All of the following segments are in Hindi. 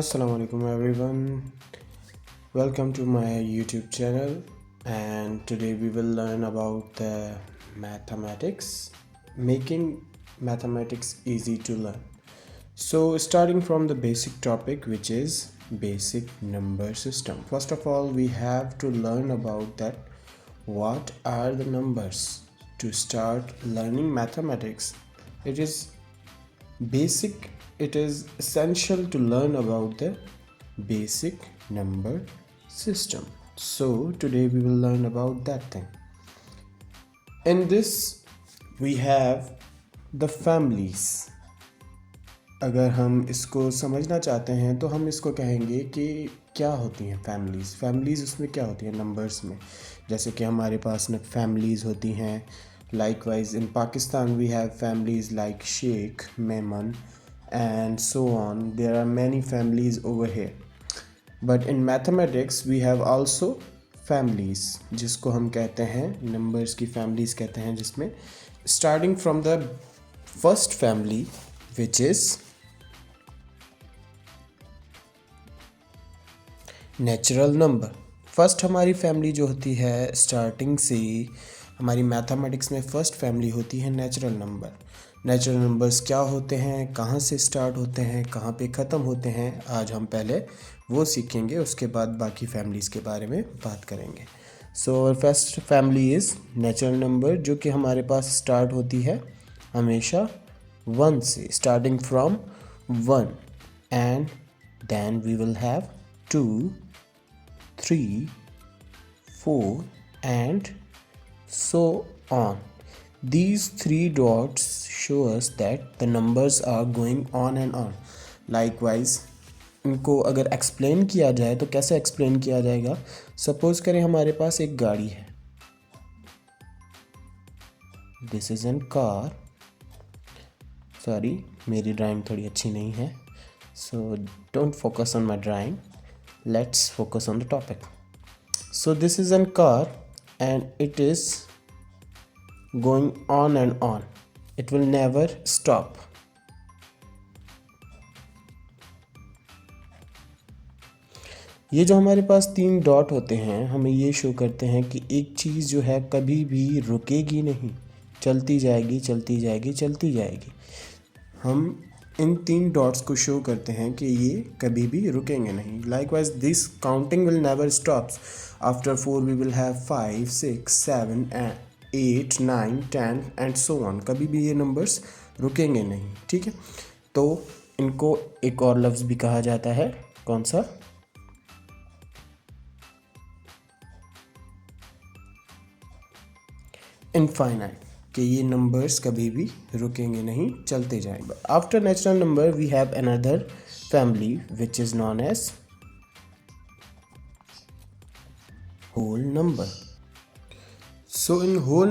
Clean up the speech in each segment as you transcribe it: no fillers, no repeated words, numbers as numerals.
Assalamualaikum everyone. Welcome to my YouTube channel, and today we will learn about the mathematics, making mathematics easy to learn. So starting from the basic topic, which is basic number system. First of all, we have to learn about that what are the numbers. To start learning mathematics, it is basic, it is essential to learn about the basic number system. So today we will learn about that thing. In this we have the families. अगर हम इसको समझना चाहते हैं तो हम इसको कहेंगे कि क्या होती हैं फैमिलीज़ उसमें क्या होती हैं नंबर्स में. जैसे कि हमारे पास ना फैमिलीज़ होती हैं. Likewise, in Pakistan, we have families like Sheikh, Memon, and so on. There are many families over here. But in mathematics, we have also families, जिसको हम कहते हैं numbers की families कहते हैं, जिसमें starting from the first family, which is natural number. First हमारी फैमिली जो होती है स्टार्टिंग से हमारी मैथमेटिक्स में फ़र्स्ट फैमिली होती है नेचुरल नंबर. नेचुरल नंबर्स क्या होते हैं, कहाँ से स्टार्ट होते हैं, कहाँ पे ख़त्म होते हैं, आज हम पहले वो सीखेंगे. उसके बाद बाकी फैमिलीज़ के बारे में बात करेंगे. So first family is natural number, जो कि हमारे पास स्टार्ट होती है हमेशा 1 से, starting from 1, and then we will have 2, 3, 4 and so on. These 3 dots show us that the numbers are going on and on. Likewise, इनको अगर एक्सप्लेन किया जाए तो कैसे एक्सप्लेन किया जाएगा. सपोज करें हमारे पास एक गाड़ी है. This is an car. Sorry, मेरी ड्राइंग थोड़ी अच्छी नहीं है, so don't focus on my drawing. Let's focus on the topic. So this is a car and it is going on and on. It will never stop. ये जो हमारे पास 3 डॉट होते हैं हमें ये शो करते हैं कि एक चीज़ जो है कभी भी रुकेगी नहीं, चलती जाएगी चलती जाएगी चलती जाएगी. हम इन 3 डॉट्स को शो करते हैं कि ये कभी भी रुकेंगे नहीं. Likewise this counting will never stops. After 4 we will have 5, 6, 7, 8, 9, 10 and so on. कभी भी ये नंबर्स रुकेंगे नहीं. ठीक है, तो इनको एक और लफ्ज़ भी कहा जाता है. कौन सा? इनफाइनाइट, कि ये नंबर्स कभी भी रुकेंगे नहीं, चलते जाएंगे. After natural number we have another family which is known as whole number. So in whole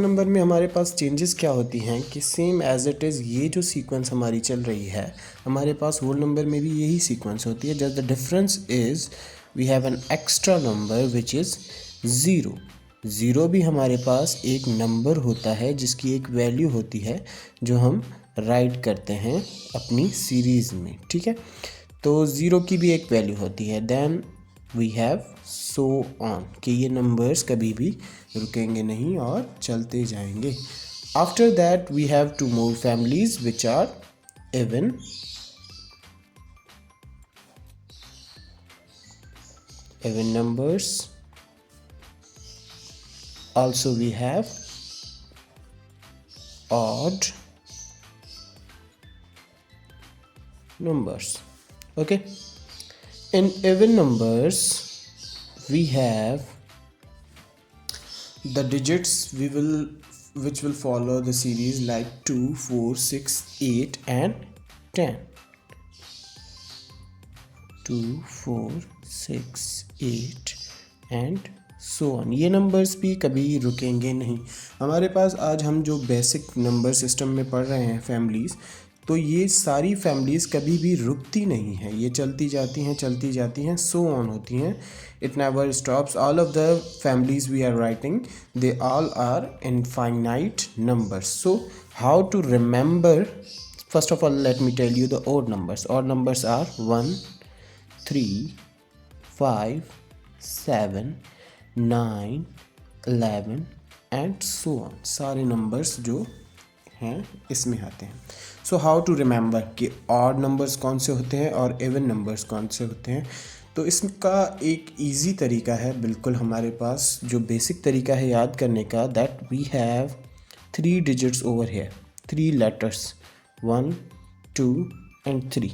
number में हमारे पास चेंजेस क्या होती हैं कि सेम एज इट इज़ ये जो सीक्वेंस हमारी चल रही है हमारे पास होल नंबर में भी यही सीक्वेंस होती है. Just the difference is we have an extra number which is 0. 0 भी हमारे पास एक नंबर होता है जिसकी एक वैल्यू होती है जो हम राइट करते हैं अपनी सीरीज़ में. ठीक है, तो 0 की भी एक वैल्यू होती है. Then we have so on, कि ये नंबर्स कभी भी रुकेंगे नहीं और चलते जाएंगे. After that we have 2 more families which are even numbers. Also we have odd numbers. Okay, in even numbers we have the digits which will follow the series like 2, 4, 6, 8 and 10. 2, 4, 6, 8 and so on. ये नंबर्स भी कभी रुकेंगे नहीं. हमारे पास आज हम जो बेसिक नंबर सिस्टम में पढ़ रहे हैं फैमिलीज़, तो ये सारी फैमिलीज़ कभी भी रुकती नहीं हैं, ये चलती जाती हैं, सो ऑन होती हैं. It never stops. All of the families we are writing, they all are infinite numbers. So how to remember First of all, let me tell you the odd numbers. Odd numbers are 1, 3, 5, 7, 9, 11 and so on. सारे numbers जो हैं इसमें आते हैं. So how to remember कि odd numbers कौन से होते हैं और even numbers कौन से होते हैं. तो इसका एक easy तरीका है बिल्कुल हमारे पास, जो basic तरीका है याद करने का, that we have 3 digits over here, 3 letters, 1, 2 and 3,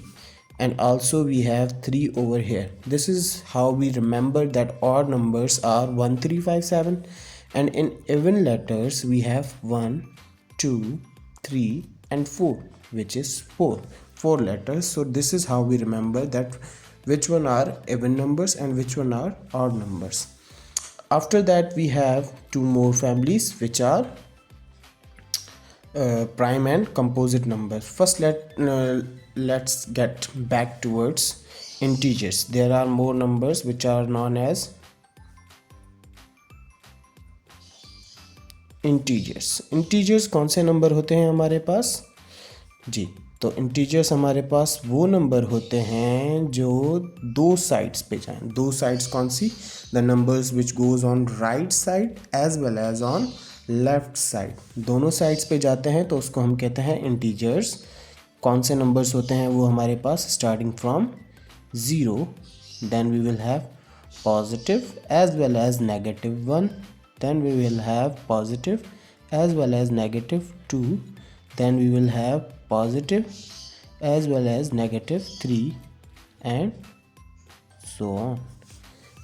and also we have 3 over here. This is how we remember that odd numbers are 1, 3, 5, 7, and in even letters we have 1, 2, 3 and 4, which is 4 letters. So this is how we remember that which one are even numbers and which one are odd numbers. After that we have two more families, which are prime and composite numbers. First let's get back towards integers. There are more numbers which are known as integers कौन से नंबर होते हैं हमारे पास जी. तो इंटीजर्स हमारे पास वो नंबर होते हैं जो दो साइड्स पे जाएं. दो साइड्स कौन सी? The numbers which goes on right side as well as on left side. दोनों साइड्स पे जाते हैं तो उसको हम कहते हैं इंटीजर्स. कौन से नंबर्स होते हैं वो हमारे पास? Starting from 0, then we will have positive as well as negative 1, then we will have positive as well as negative 2, then we will have positive as well as negative 3 and so on.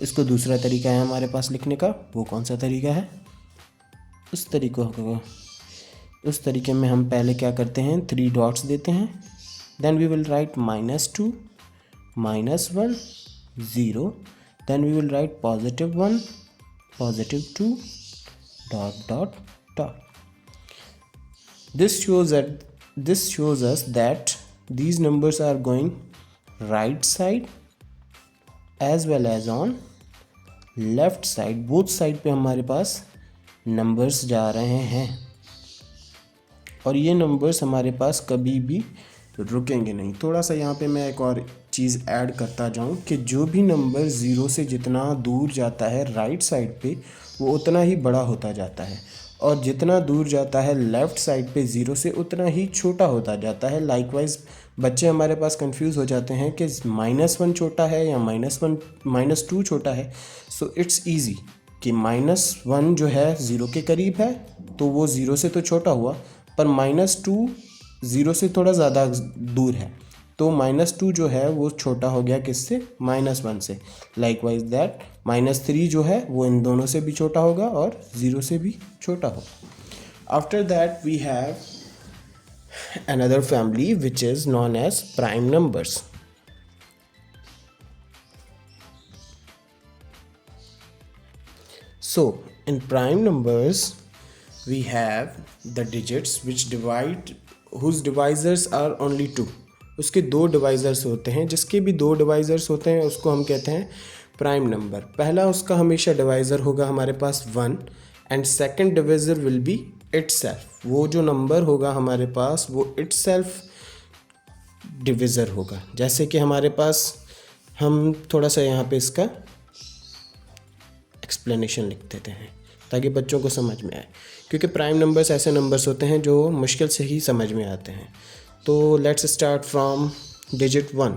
इसको दूसरा तरीका है हमारे पास लिखने का. वो कौन सा तरीका है? उस तरीके में हम पहले क्या करते हैं? 3 डॉट्स देते हैं, then we will write -2, -1, 0, then we will write +1, +2, ... This shows us that these numbers are going right side as well as on left side. both side पे हमारे पास numbers जा रहे हैं और ये numbers हमारे पास कभी भी रुकेंगे नहीं. थोड़ा सा यहाँ पे मैं एक और चीज़ ऐड करता जाऊँ कि जो भी नंबर 0 से जितना दूर जाता है राइट साइड पे, वो उतना ही बड़ा होता जाता है, और जितना दूर जाता है लेफ़्ट साइड पे 0 से, उतना ही छोटा होता जाता है. लाइकवाइज बच्चे हमारे पास कंफ्यूज हो जाते हैं कि -1 छोटा है या -2 छोटा है. सो इट्स ईजी कि -1 जो है 0 के करीब है तो वो 0 से तो छोटा हुआ, पर -2 0 से थोड़ा ज़्यादा दूर है तो -2 जो है वो छोटा हो गया किससे? -1 से. लाइकवाइज दैट -3 जो है वो इन दोनों से भी छोटा होगा और 0 से भी छोटा होगा. After that we have another family which is known as prime numbers. So in prime numbers we have the digits whose divisors are only 2. उसके 2 डिवाइज़र्स होते हैं. जिसके भी 2 डिवाइज़र्स होते हैं उसको हम कहते हैं प्राइम नंबर. पहला उसका हमेशा डिवाइज़र होगा हमारे पास 1 and second divisor will be itself. वो जो नंबर होगा हमारे पास वो इटसेल्फ डिविज़र होगा. जैसे कि हमारे पास, हम थोड़ा सा यहाँ पे इसका एक्सप्लेनेशन लिख देते हैं ताकि बच्चों को समझ में आए, क्योंकि प्राइम नंबर्स ऐसे नंबर्स होते हैं जो मुश्किल से ही समझ में आते हैं. तो लेट्स स्टार्ट फ्रॉम डिजिट 1.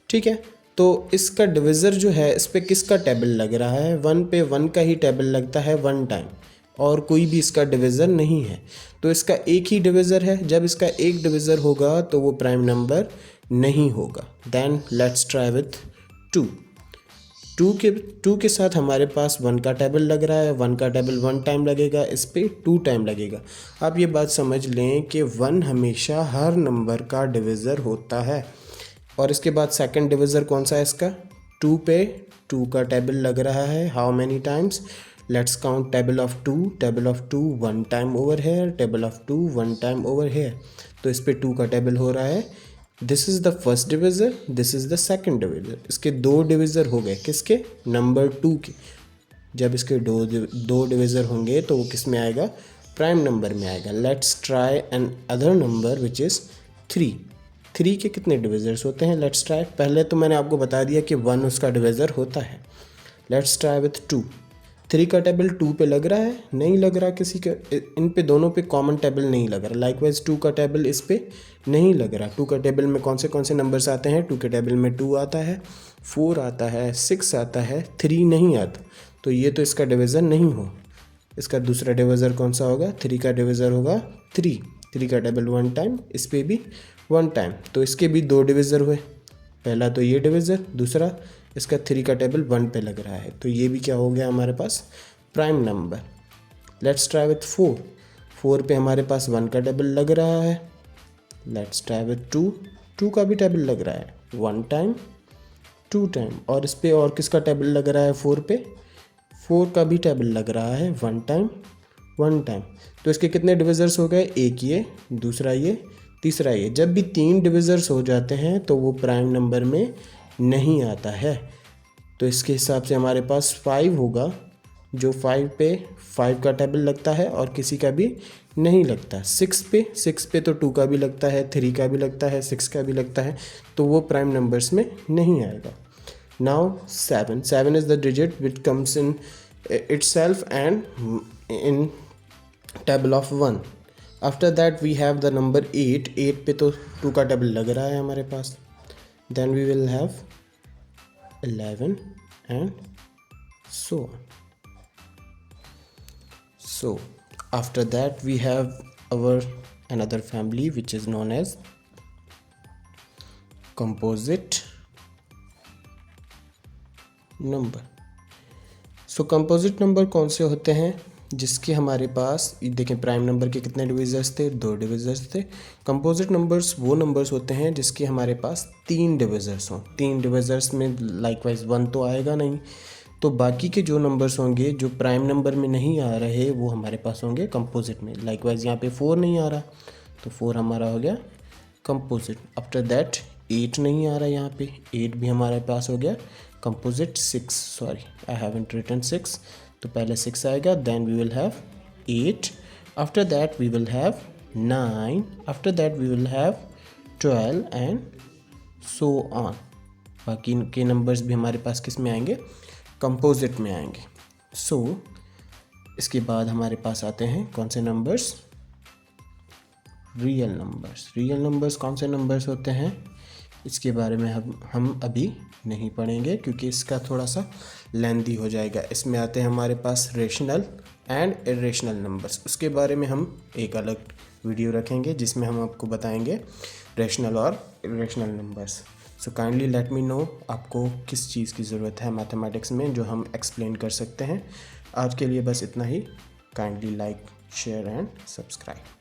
ठीक है, तो इसका डिविज़र जो है इस पर किसका टेबल लग रहा है? 1 पे 1 का ही टेबल लगता है 1 टाइम, और कोई भी इसका डिविज़र नहीं है. तो इसका एक ही डिविज़र है. जब इसका एक डिविज़र होगा तो वो प्राइम नंबर नहीं होगा. Then let's try with 2. 2 के साथ हमारे पास 1 का टेबल लग रहा है. 1 का टेबल 1 टाइम लगेगा, इस पर 2 टाइम लगेगा. आप ये बात समझ लें कि 1 हमेशा हर नंबर का डिविज़र होता है. और इसके बाद सेकंड डिविज़र कौन सा है इसका? 2 पे 2 का टेबल लग रहा है. How many times? Let's count table of 2. Table of 2 1 time over here, table of 2 1 time over here. तो इस पे 2 का टेबल हो रहा है. This is the first divisor, this is the second divisor. इसके 2 डिविज़र हो गए. किसके? नंबर 2 के. जब इसके दो डिविज़र होंगे तो वो किस में आएगा? प्राइम नंबर में आएगा. Let's try another number which is 3 के कितने डिविज़र्स होते हैं? Let's try. पहले तो मैंने आपको बता दिया कि 1 उसका डिविज़र होता है। Let's try with 2। 3 का टेबल 2 पे लग रहा है? नहीं लग रहा। किसी के इन पे दोनों पे कॉमन टेबल नहीं लग रहा। लाइकवाइज 2 का टेबल इस पे नहीं लग रहा। 2 का टेबल में कौन से नंबर्स आते हैं? 2 के टेबल में 2 आता है, 4 आता है, 6 आता है, 3 नहीं आता। तो ये तो इसका डिवीज़र नहीं हो। इसका दूसरा डिवीज़र कौन सा होगा? 3 का डिवीज़र होगा 3। 3 का टेबल 1 टाइम, इस पे भी 1 टाइम, तो इसके भी 2 डिवीज़र हुए। पहला तो ये डिवीज़र, दूसरा इसका 3 का टेबल 1 पे लग रहा है, तो ये भी क्या हो गया हमारे पास? Prime number. Let's try with 4। 4 पे हमारे पास 1 का टेबल लग रहा है। Let's try with 2। 2 का भी टेबल लग रहा है 1 टाइम, 2 टाइम, और इस पे और किसका टेबल लग रहा है? 4 पे 4 का भी टेबल लग रहा है 1 टाइम, 1 टाइम। तो इसके कितने डिविज़र्स हो गए? एक ये, दूसरा ये, तीसरा ये। जब भी 3 डिविज़र्स हो जाते हैं तो वो प्राइम नंबर में नहीं आता है। तो इसके हिसाब से हमारे पास 5 होगा, जो 5 पे 5 का टेबल लगता है और किसी का भी नहीं लगता। 6 पे तो 2 का भी लगता है, 3 का भी लगता है, 6 का भी लगता है, तो वो प्राइम नंबर्स में नहीं आएगा। Now 7 is the digit which comes in itself and in table of 1. After that we have the number 8. 8 पे तो 2 का टेबल लग रहा है हमारे पास. Then we will have 11 and so on. So after that we have our another family which is known as composite number. So composite number कौन से होते हैं? जिसके हमारे पास देखें प्राइम नंबर के कितने डिविज़र्स थे? 2 डिविज़र्स थे. कंपोजिट नंबर्स वो नंबर्स होते हैं जिसके हमारे पास 3 डिविज़र्स हों. 3 डिविज़र्स में लाइकवाइज 1 तो आएगा नहीं, तो बाकी के जो नंबर्स होंगे जो प्राइम नंबर में नहीं आ रहे वो हमारे पास होंगे कंपोजिट में. लाइकवाइज यहाँ पे 4 नहीं आ रहा तो 4 हमारा हो गया कंपोजिट. आफ्टर दैट 8 नहीं आ रहा यहाँ पे, 8 भी हमारे पास हो गया composite. 6, sorry I haven't written 6, तो पहले 6 आएगा, then we will have 8, after that we will have 9, after that we will have 12 and so on. बाकी के नंबर्स भी हमारे पास किस में आएंगे? कंपोजिट में आएंगे. सो इसके बाद हमारे पास आते हैं कौन से numbers? Real numbers. Real numbers कौन से नंबर्स होते हैं? इसके बारे में हम अभी नहीं पढ़ेंगे क्योंकि इसका थोड़ा सा लेंथी हो जाएगा. इसमें आते हैं हमारे पास रेशनल एंड इरेशनल नंबर्स. उसके बारे में हम एक अलग वीडियो रखेंगे जिसमें हम आपको बताएंगे रेशनल और irrational numbers. So kindly let me know आपको किस चीज़ की ज़रूरत है मैथमेटिक्स में जो हम एक्सप्लेन कर सकते हैं. आज के लिए बस इतना ही. Kindly like, share and subscribe.